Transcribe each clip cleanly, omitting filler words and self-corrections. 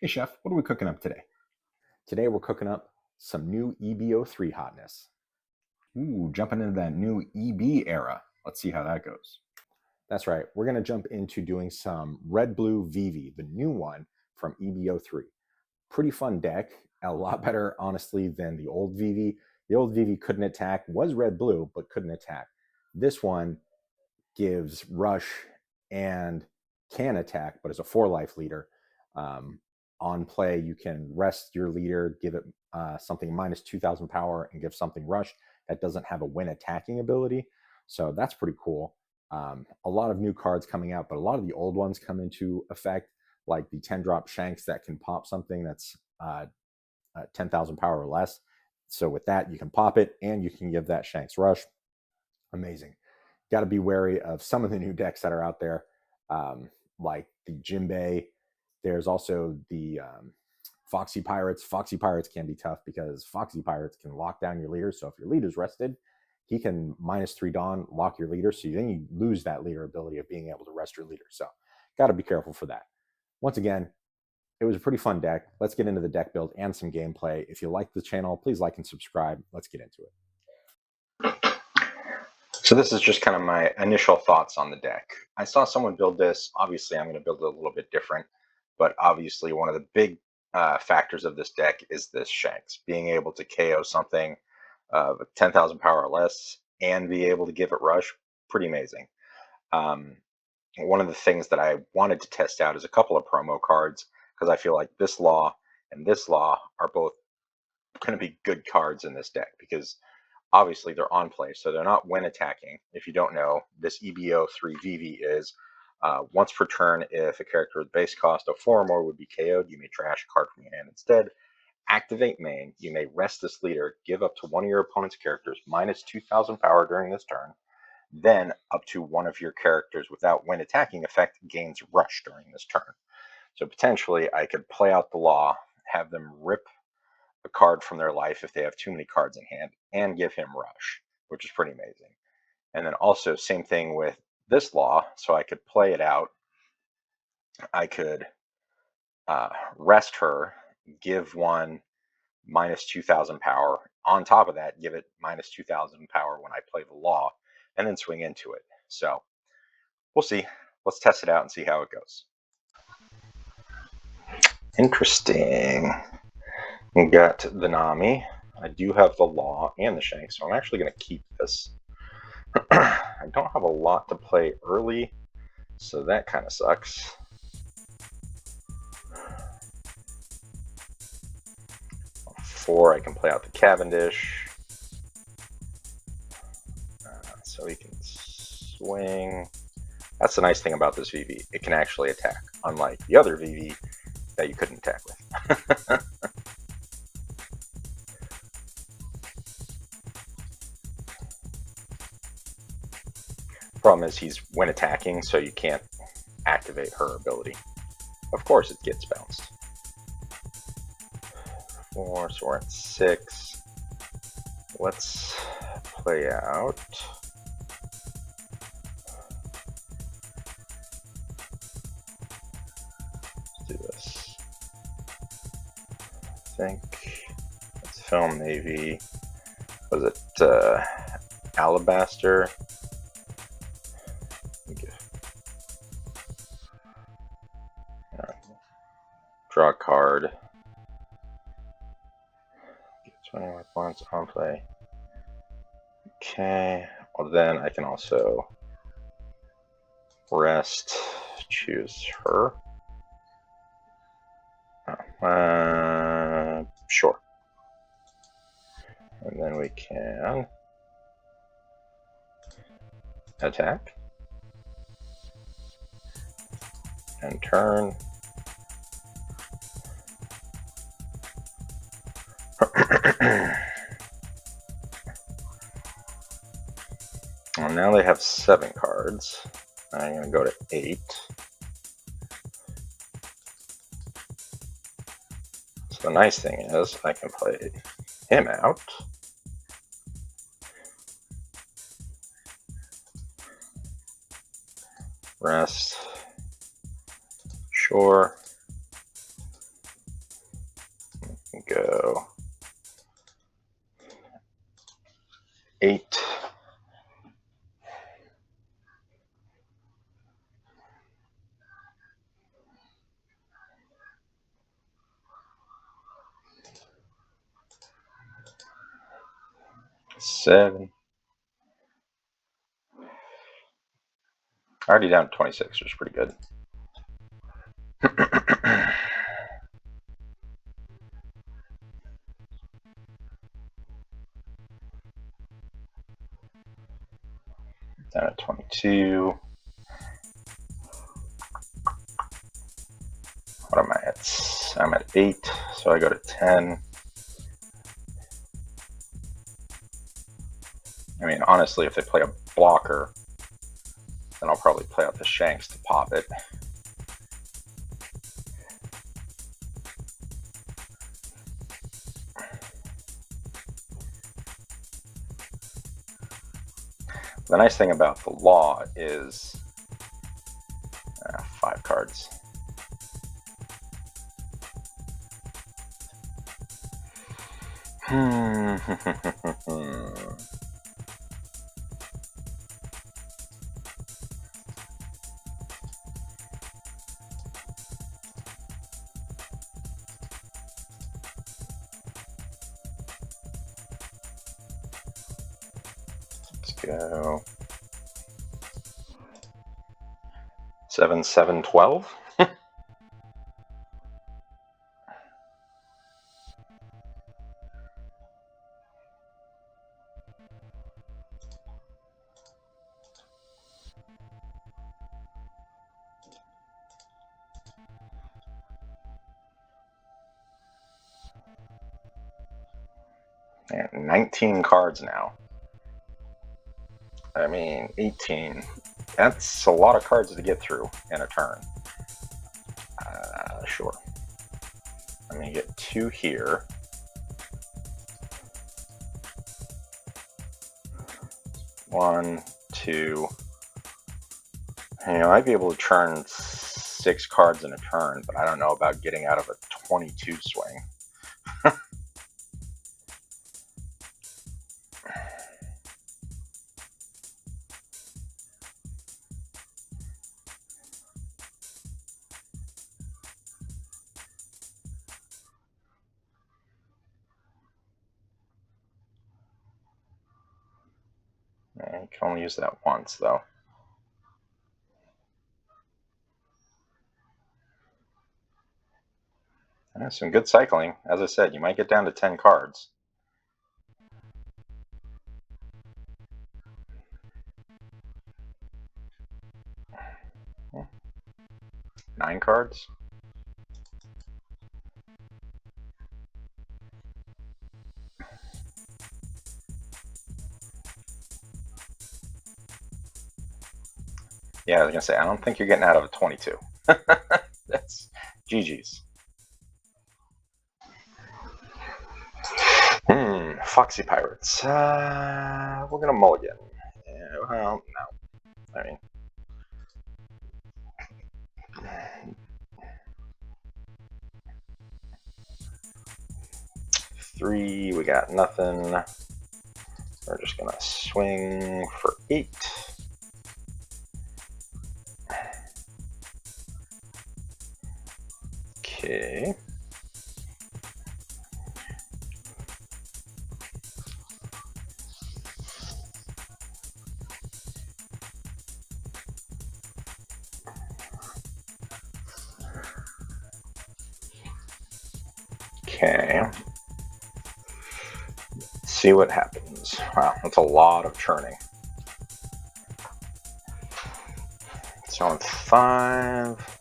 Hey chef, what are we cooking up today? Today we're cooking up some new EB03 hotness. Ooh, jumping into that new EB era. Let's see how that goes. That's right, we're going to jump into doing some red blue Vivi, the new one from EB03. Pretty fun deck, a lot better honestly than the old Vivi. The old Vivi couldn't attack, was red blue, but couldn't attack. This one gives rush and can attack, but is a 4 life leader. Um, on play, you can rest your leader, give it something minus 2,000 power, and give something rush that doesn't have a win attacking ability. So that's pretty cool. A lot of new cards coming out, but a lot of the old ones come into effect, like the 10-drop Shanks that can pop something that's 10,000 power or less. So with that, you can pop it and you can give that Shanks rush. Amazing. Got to be wary of some of the new decks that are out there, like the Jimbei. There's also the Foxy Pirates. Foxy Pirates can be tough because Foxy Pirates can lock down your leader. So if your leader's rested, he can -3 Dawn, lock your leader. So then you lose that leader ability of being able to rest your leader. So got to be careful for that. Once again, it was a pretty fun deck. Let's get into the deck build and some gameplay. If you like the channel, please like and subscribe. Let's get into it. So this is just kind of my initial thoughts on the deck. I saw someone build this. Obviously, I'm going to build it a little bit different, but obviously one of the big factors of this deck is this Shanks, being able to KO something of 10,000 power or less and be able to give it rush. Pretty amazing. One of the things that I wanted to test out is a couple of promo cards, because I feel like this law and this law are both going to be good cards in this deck, because obviously they're on play, so they're not when attacking. If you don't know, this EB03 Vivi is once per turn, if a character with base cost of 4 or more would be KO'd, you may trash a card from your hand instead. Activate main, you may rest this leader, give up to one of your opponent's characters minus 2,000 power during this turn. Then up to one of your characters without when attacking effect gains rush during this turn. So potentially I could play out the law, have them rip a card from their life if they have too many cards in hand, and give him rush, which is pretty amazing. And then also same thing with this law, so I could play it out. I could rest her, give one minus 2,000 power. On top of that, give it minus 2,000 power when I play the law, and then swing into it. So we'll see. Let's test it out and see how it goes. Interesting. We got the Nami. I do have the Law and the Shank, so I'm actually going to keep this. I don't have a lot to play early, so that kind of sucks. Four, I can play out the Cavendish. So he can swing. That's the nice thing about this Vivi. It can actually attack, unlike the other Vivi that you couldn't attack with. Problem is he's when attacking, so you can't activate her ability. Of course it gets bounced. 4, so we're at 6. Let's play out. Let's do this. I think let's film maybe. Was it Alabaster? Draw a card. 20 points on play. Okay. Well, then I can also rest. Choose her. Sure. And then we can attack and turn. Well, now they have 7 cards. I'm going to go to 8. So the nice thing is I can play him out. Rest. Sure. go 8. Seven. Already down to 26, which is pretty good. Down to 22. What am I at? I'm at 8, so I go to 10. I mean, honestly, if they play a blocker, then I'll probably play out the shanks to pop it. The nice thing about the law is 5 cards. Let's go 7, 7, 12. And 19 cards now. I mean, 18. That's a lot of cards to get through in a turn. Sure. I'm going to get 2 here. One, 2. You know, I'd be able to turn 6 cards in a turn, but I don't know about getting out of a 22 swing. You can only use that once, though. Yeah, some good cycling. As I said, you might get down to 10 cards. Yeah. 9 cards. Yeah, I was gonna say, I don't think you're getting out of a 22. That's GG's. Foxy Pirates. We're gonna mulligan. Yeah, well, no. I mean, three. We got nothing. We're just gonna swing for 8. Okay. Okay. Let's see what happens. Wow, that's a lot of churning. So on 5.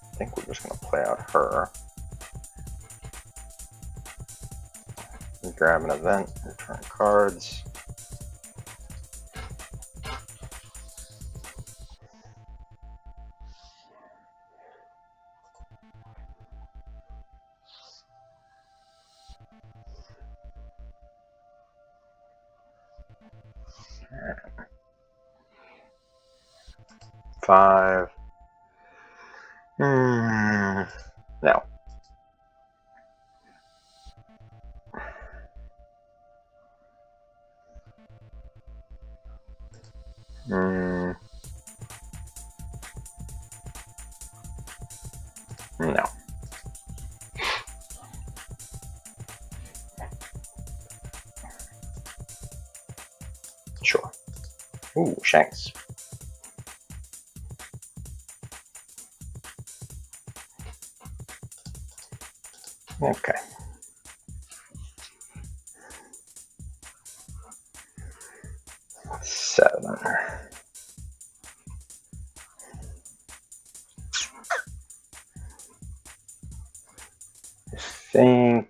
I think we're just going to play out her. Grab an event, return cards. Five. No. No. Sure. Ooh, shanks. Okay. 7. I think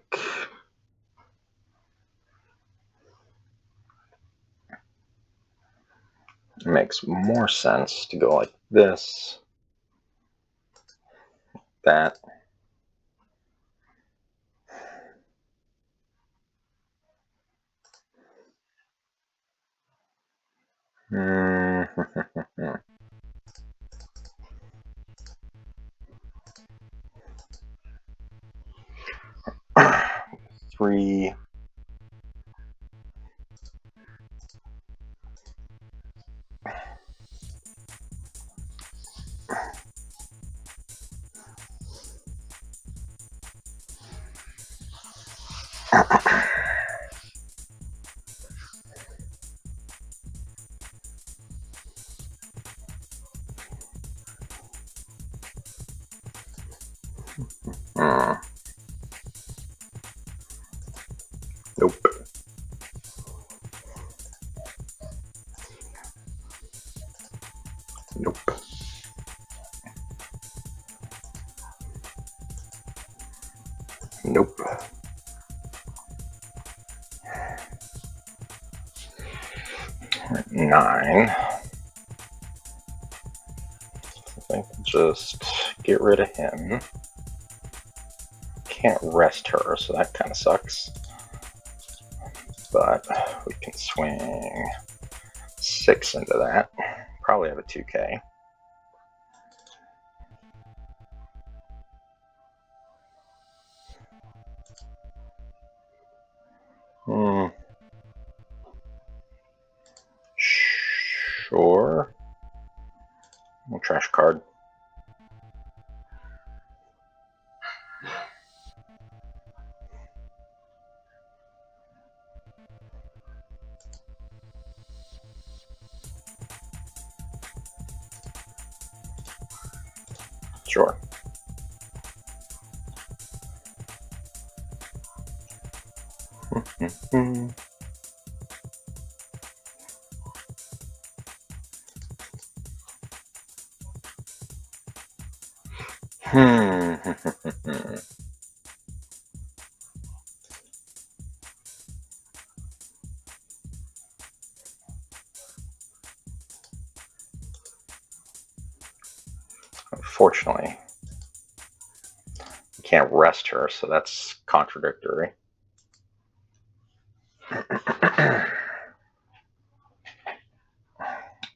it makes more sense to go like this, that. Three. Nope. Nope. Nope. Nine. I think just get rid of him. Can't rest her, so that kind of sucks. But we can swing 6 into that. Probably have a 2K. Sure. We'll trash card. Sure. Unfortunately, you can't rest her, so that's contradictory.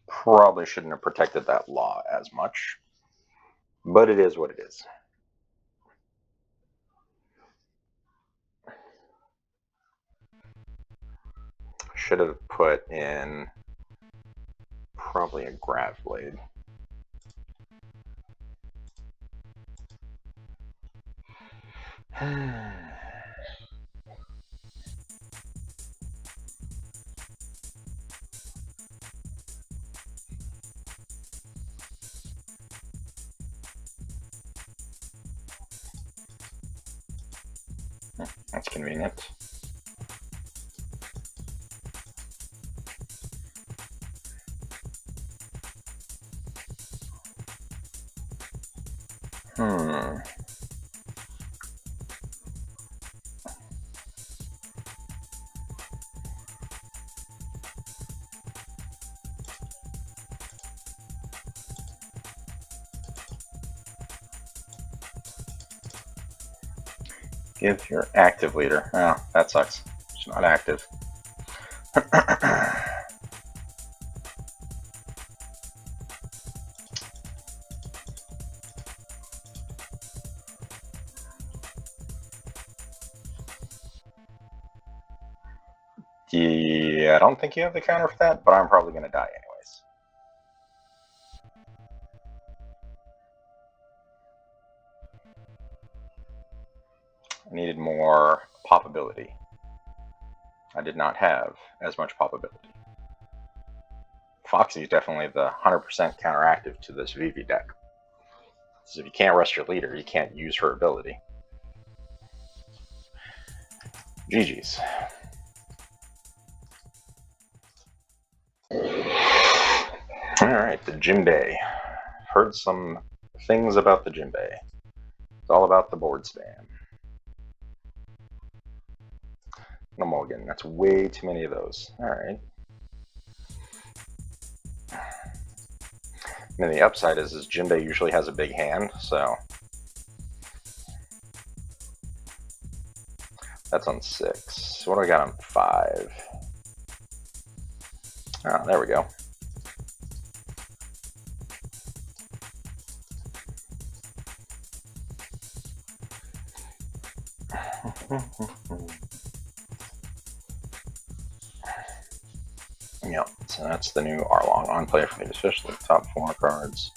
Probably shouldn't have protected that law as much, but it is what it is. Should have put in probably a grav blade. That's convenient. Give your active leader. Oh, that sucks. She's not active. Yeah, I don't think you have the counter for that, but I'm probably going to die anyways. I needed more popability. I did not have as much popability. Foxy is definitely the 100% counteractive to this Vivi deck. Because if you can't rest your leader, you can't use her ability. GG's. Alright, the Jinbei. Heard some things about the Jinbei. It's all about the board spam. No mulligan. That's way too many of those. Alright. And then the upside is Jinbei usually has a big hand, so that's on 6. What do I got on 5? Oh, there we go. Yep, so that's the new Arlong on play for me, especially top 4 cards.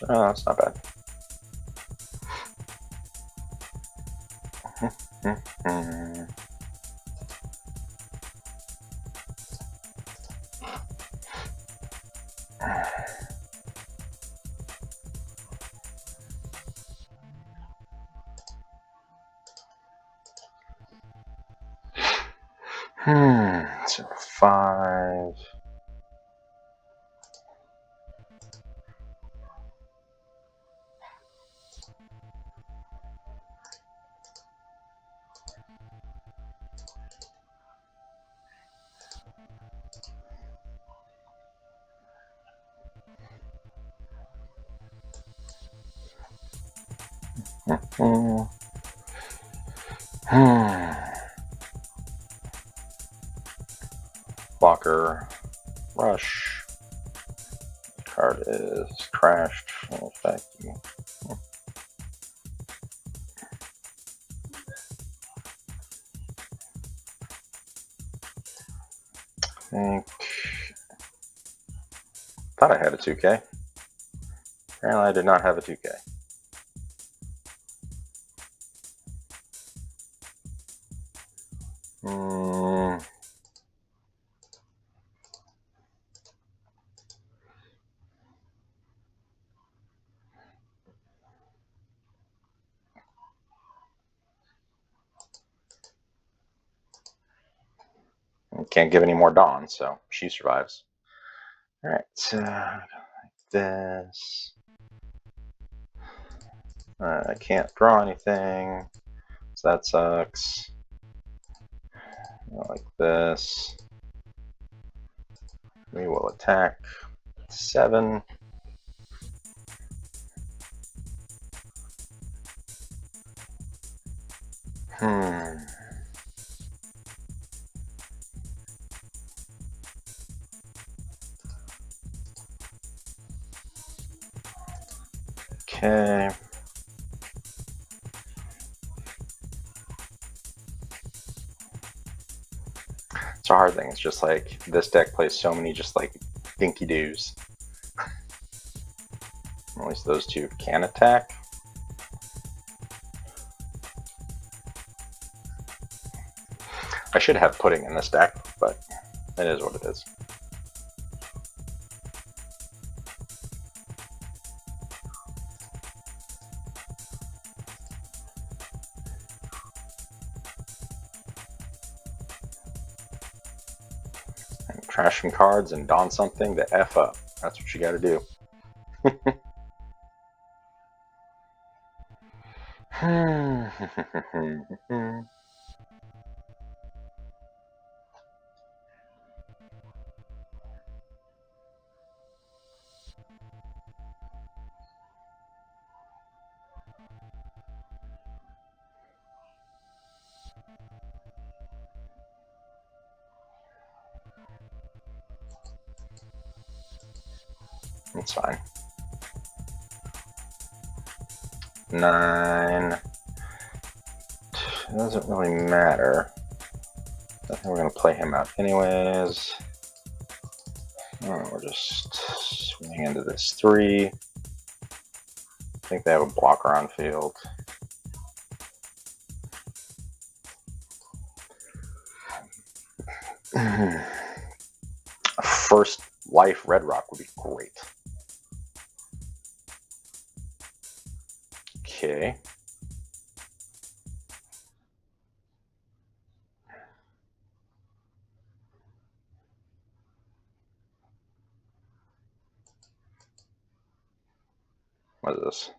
Oh, that's not bad. So 5. Blocker, rush. Card is crashed. Thank you. Thought I had a 2K. Apparently I did not have a 2K. Can't give any more Dawn, so she survives. Alright, so like this. I can't draw anything, so that sucks. Like this. We will attack 7. Okay. It's a hard thing. It's just like this deck plays so many just like dinky doos. At least those two can attack. I should have pudding in this deck, but it is what it is. And trash some cards and don something to F up. That's what you gotta do. It's fine. 9. It doesn't really matter. I think we're going to play him out anyways. Oh, we're just swinging into this 3. I think they have a blocker on field. First life Red Rock would be great. Okay. What is this?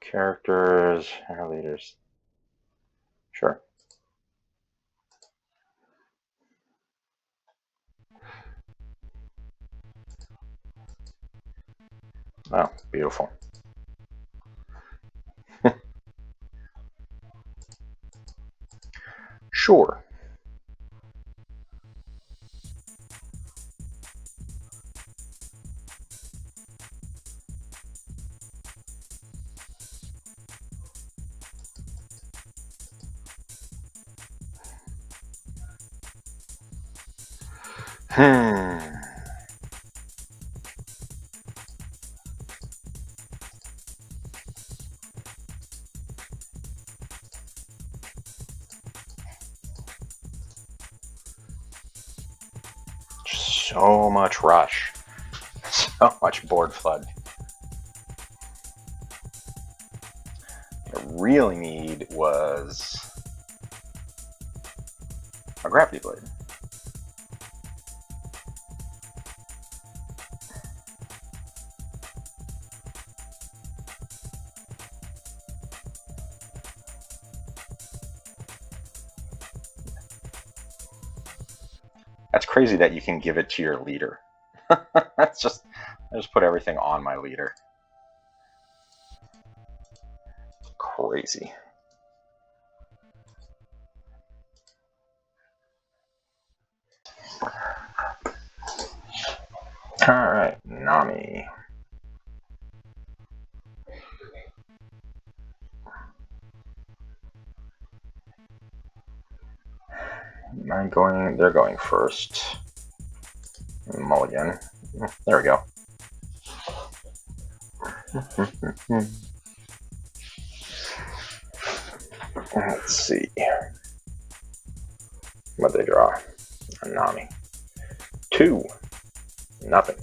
Characters, our leaders. Sure. Oh, beautiful. Sure. So much rush. So much board flood. What I really need was a gravity blade. That's crazy that you can give it to your leader. That's just, I just put everything on my leader. Crazy. Alright, Nami. Am I going? They're going first. Mulligan. There we go. Let's see. What they draw? A Nami. 2. Nothing.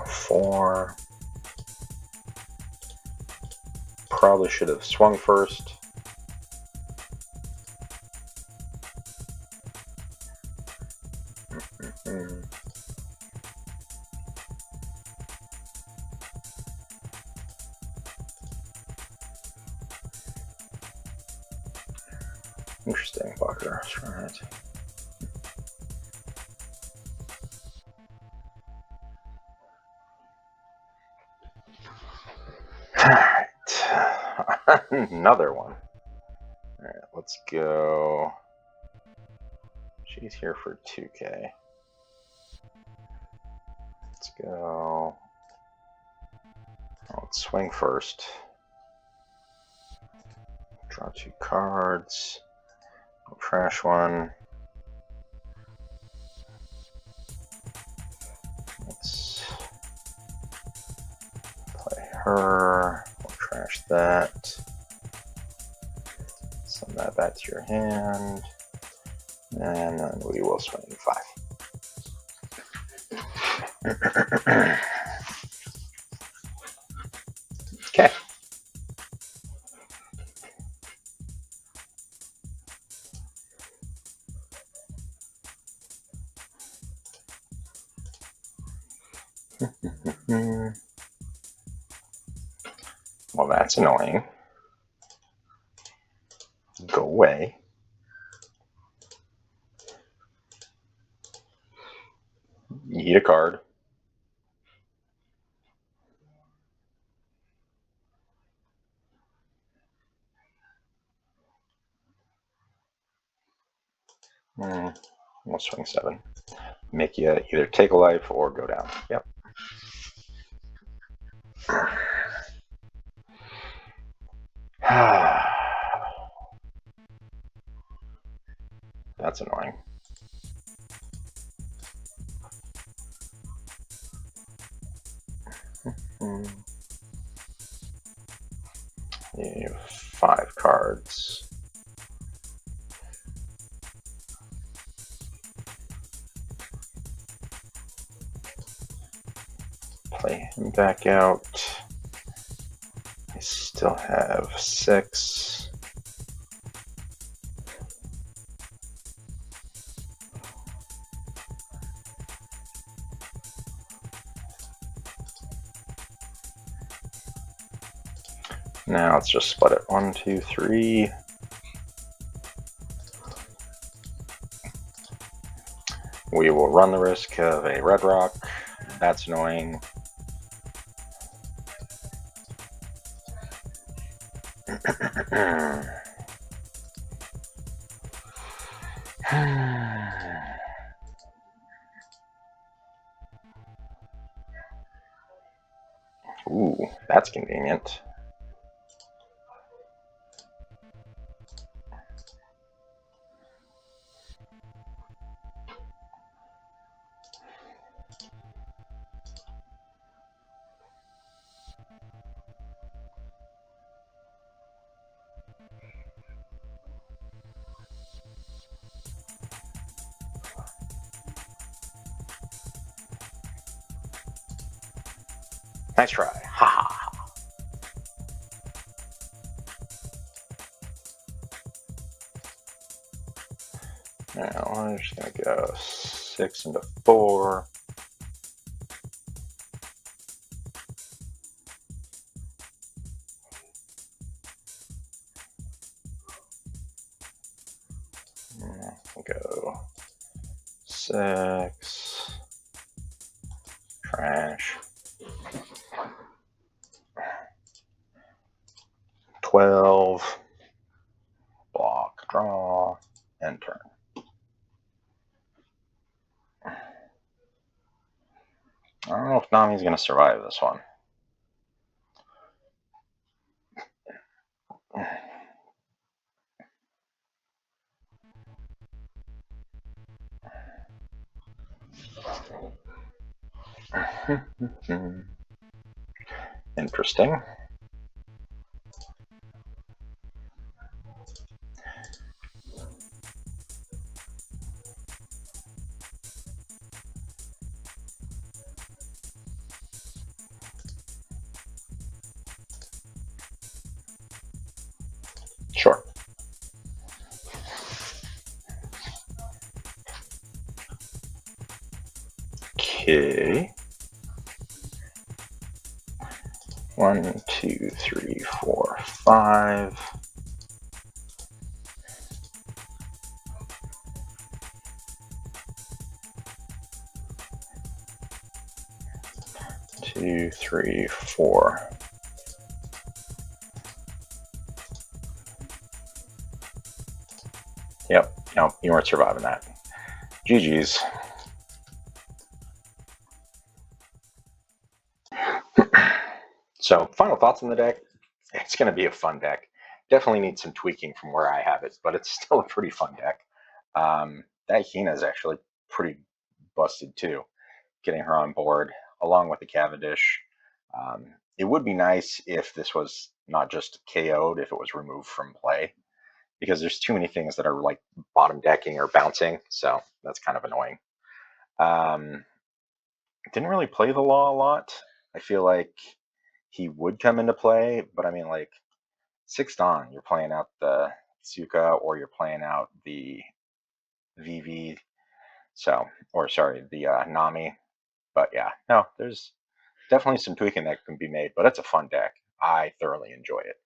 Four. Probably should have swung first. Interesting, Bucker. Right. Alright. Another one. Alright, let's go. She's here for 2K. Let's go. Let's swing first. Draw 2 cards. We'll trash one. Let's play her. We'll trash that. Send that back to your hand. And then we will swing 5. Okay. Well, that's annoying. Go away. Eat a card. We'll swing 7. Make you either take a life or go down. Yep. That's annoying. You have 5 cards. Play him back out. I still have 6. Now let's just split it. 1, 2, 3. We will run the risk of a red rock. That's annoying. Ooh, that's convenient. Nice try. Ha ha. Now I'm just gonna go 6 into 4. I'll go 6. Trash. 12. Block, draw, and turn. I don't know if Nami's going to survive this one. Interesting. Sure. Okay. 1, 2, 3, 4, 5. 2, 3, 4. Yep. No, you weren't surviving that. GG's. So, final thoughts on the deck. It's going to be a fun deck. Definitely needs some tweaking from where I have it, but it's still a pretty fun deck. That Hina is actually pretty busted too. Getting her on board along with the Cavendish. It would be nice if this was not just KO'd, if it was removed from play, because there's too many things that are like bottom decking or bouncing, so that's kind of annoying. Didn't really play the Law a lot. I feel like he would come into play, but I mean, like, 6 Dawn, you're playing out the Tsuka or you're playing out the Vivi, so, or sorry, the Nami. But yeah, no, there's definitely some tweaking that can be made, but it's a fun deck. I thoroughly enjoy it.